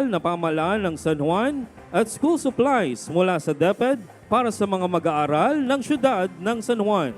lokal na pamahalaan ng San Juan at school supplies mula sa DepEd para sa mga mag-aaral ng syudad ng San Juan.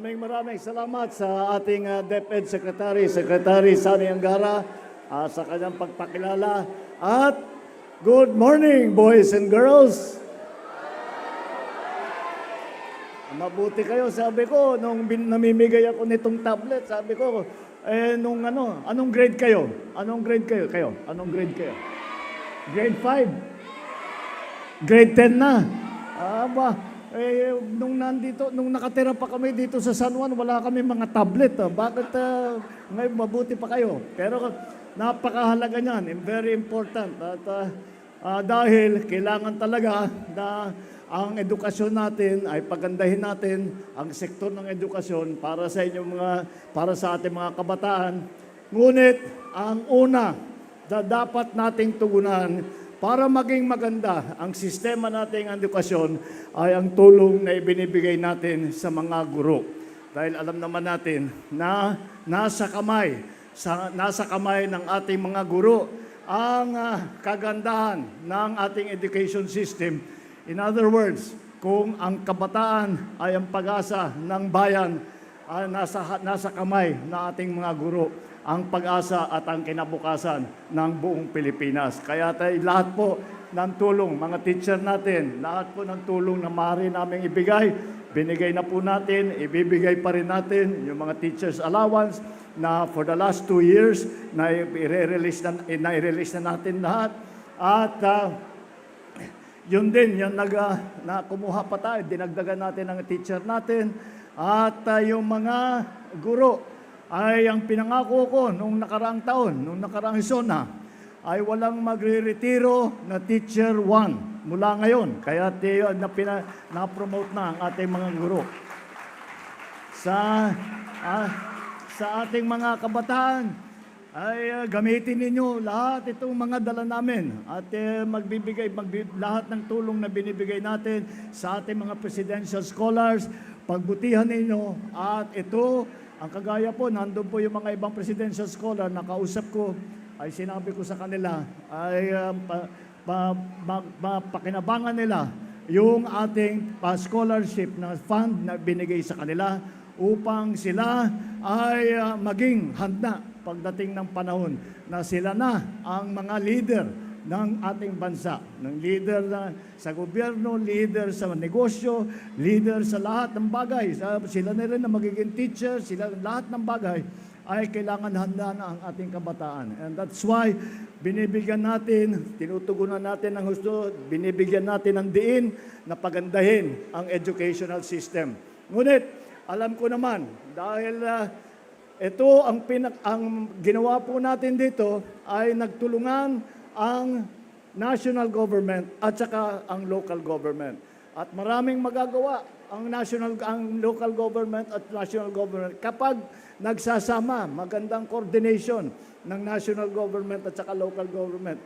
Maraming salamat sa ating DepEd Secretary Sani Angara sa kanyang pagpakilala. At good morning, boys and girls. Mabuti kayo, sabi ko, nung namimigay ako nitong tablet, sabi ko, anong grade kayo? Anong grade kayo? Anong grade kayo? Grade 5? Grade 10 na? Nung nakatira pa kami dito sa San Juan, wala kami mga tablet. Bakit ngayon mabuti pa kayo? Pero napakahalaga niyan, very important. At dahil kailangan talaga na ang edukasyon natin ay pagandahin natin ang sektor ng edukasyon para sa ating mga kabataan. Ngunit ang una na dapat nating tugunan para maging maganda ang sistema nating edukasyon ay ang tulong na ibinibigay natin sa mga guro. Dahil alam naman natin na nasa kamay ng ating mga guro ang kagandahan ng ating education system. In other words, kung ang kabataan ay ang pag-asa ng bayan, nasa kamay ng ating mga guro ang pag-asa at ang kinabukasan ng buong Pilipinas. Kaya lahat po ng tulong, mga teacher natin, lahat po ng tulong na maaari namin ibigay, binigay na po natin, ibibigay pa rin natin yung mga teachers allowance na for the last 2 years na i-release na natin lahat. At yun din, na kumuha pa tayo, dinagdagan natin ang teacher natin. At yung mga guro, ay ang pinangako ko nung nakaraang taon, nung nakaraang zona, ay walang magre-retiro na teacher 1 mula ngayon. Kaya na-promote na ang ating mga guro. Sa ating mga kabataan, ay gamitin ninyo lahat itong mga dala namin at lahat ng tulong na binibigay natin sa ating mga presidential scholars, pagbutihan ninyo at ito, ang kagaya po, nandun po yung mga ibang presidential scholar na kausap ko, ay sinabi ko sa kanila, ay pakinabangan nila yung ating scholarship na fund na binigay sa kanila upang sila ay maging handa pagdating ng panahon na sila na ang mga leader ng ating bansa, ng leader sa gobyerno, leader sa negosyo, leader sa lahat ng bagay. Sila na rin na magiging teacher, sila lahat ng bagay ay kailangan handa na ang ating kabataan. And that's why binibigyan natin, tinutugunan natin ng husto, binibigyan natin ng diin na pagandahin ang educational system. Ngunit, alam ko naman, dahil ito ang ginawa po natin dito ay nagtulungan ang national government at saka ang local government. At maraming magagawa ang local government at national government kapag nagsasama, magandang coordination ng national government at saka local government.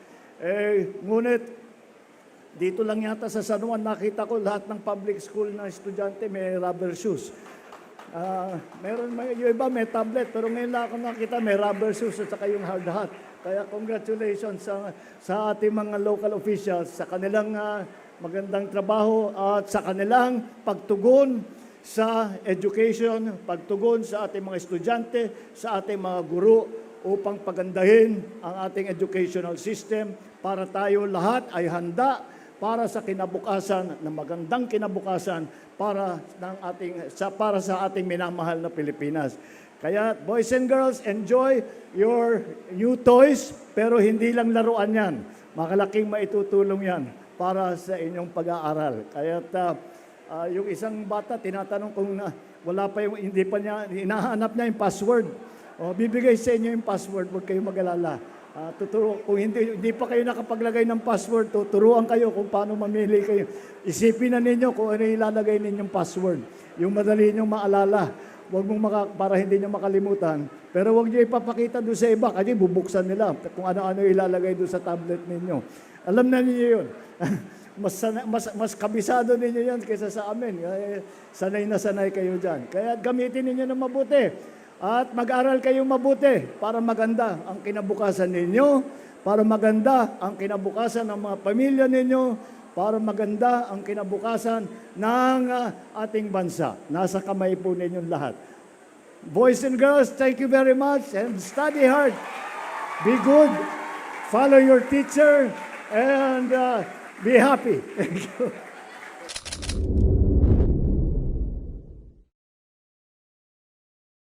Ngunit dito lang yata sa San Juan, nakita ko lahat ng public school na estudyante may rubber shoes. Yung iba may tablet, pero ngayon lang ako nakita may rubber shoes at saka yung hard hat. Kaya congratulations sa ating mga local officials sa kanilang magandang trabaho at sa kanilang pagtugon sa education, pagtugon sa ating mga estudyante, sa ating mga guro upang pagandahin ang ating educational system para tayo lahat ay handa para sa kinabukasan, na magandang kinabukasan para sa ating minamahal na Pilipinas. Kaya boys and girls, enjoy your new toys, pero hindi lang laruan yan. Makalaking maitutulong yan para sa inyong pag-aaral. Kaya yung isang bata, tinatanong kung wala pa yung, hindi pa niya, hinahanap niya yung password. Bibigay sa inyo yung password, huwag kayong mag-alala. Kung hindi pa kayo nakapaglagay ng password, tuturuan kayo kung paano mamili kayo. Isipin na ninyo kung ano ilalagay ninyong password. Yung madali ninyong maalala. Huwag mong para hindi niyo makalimutan. Pero huwag niyo ipapakita doon sa iba kasi bubuksan nila kung ano-ano ilalagay doon sa tablet ninyo. Alam na niyo yun. mas kabisado ninyo yan kaysa sa amin. Sanay na sanay kayo dyan. Kaya gamitin ninyo na mabuti. At mag-aral kayong mabuti para maganda ang kinabukasan ninyo, para maganda ang kinabukasan ng mga pamilya ninyo, para maganda ang kinabukasan ng ating bansa. Nasa kamay po ninyong lahat. Boys and girls, thank you very much and study hard. Be good. Follow your teacher and be happy. Thank you.